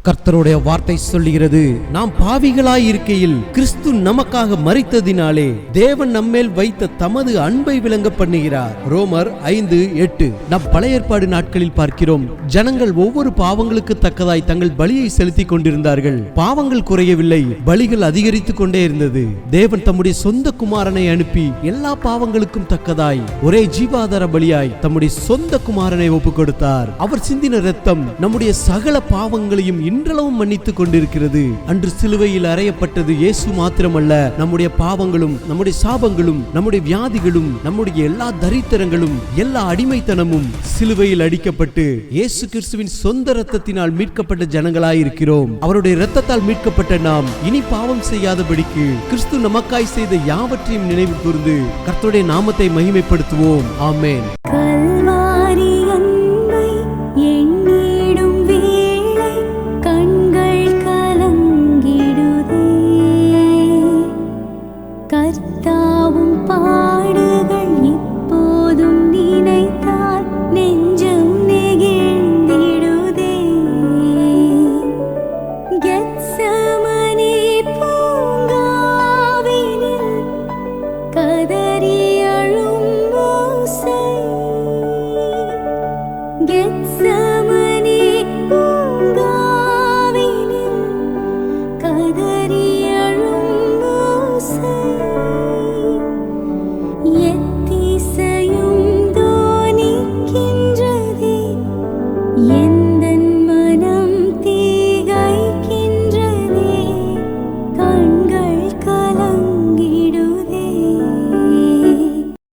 கர்த்தருடைய வார்த்தை சொல்லுகிறது, நாம் பாவிகளாய் இருக்கையில் கிறிஸ்து நமக்காக மரித்ததினாலே தேவன் நம்மேல் வைத்த தமது அன்பை விளங்க பண்ணுகிறார். ரோமர் 5:8. நம் பழைய ஏற்பாடு நாட்களில் பார்க்கிறோம், ஜனங்கள் ஒவ்வொரு பாவங்களுக்கு தக்கதாய் தங்கள் பலியை செலுத்திக் கொண்டிருந்தார்கள். பாவங்கள் குறையவில்லை, பலிகள் அதிகரித்துக் கொண்டே இருந்தது. தேவன் தம்முடைய சொந்த குமாரனை அனுப்பி எல்லா பாவங்களுக்கும் தக்கதாய் ஒரே ஜீவாதார பலியாய் தம்முடைய சொந்த குமாரனை ஒப்புக் கொடுத்தார். அவர் சிந்தின இரத்தம் நம்முடைய சகல பாவங்களையும் இன்றளவும் மன்னித்துக் கொண்டிருக்கிறது. அன்று சிலுவையில் அறையப்பட்டது இயேசு மாத்திரமல்ல, நம்முடைய பாவங்களும் நம்முடைய சாபங்களும் நம்முடைய வியாதிகளும் நம்முடைய எல்லா தரித்திரங்களும் எல்லா அடிமைத்தனமும் சிலுவையில் அடிக்கப்பட்டு இயேசு கிறிஸ்துவின் சொந்த இரத்தத்தினால் மீட்கப்பட்ட ஜனங்களாய் இருக்கிறோம். அவருடைய இரத்தத்தால் மீட்கப்பட்ட நாம் இனி பாவம் செய்யாதபடிக்கு கிறிஸ்து நமக்காய் செய்த யாவற்றையும் நினைவு கூர்ந்து கர்த்தருடைய நாமத்தை மகிமைப்படுத்துவோம். ஆமென். Get some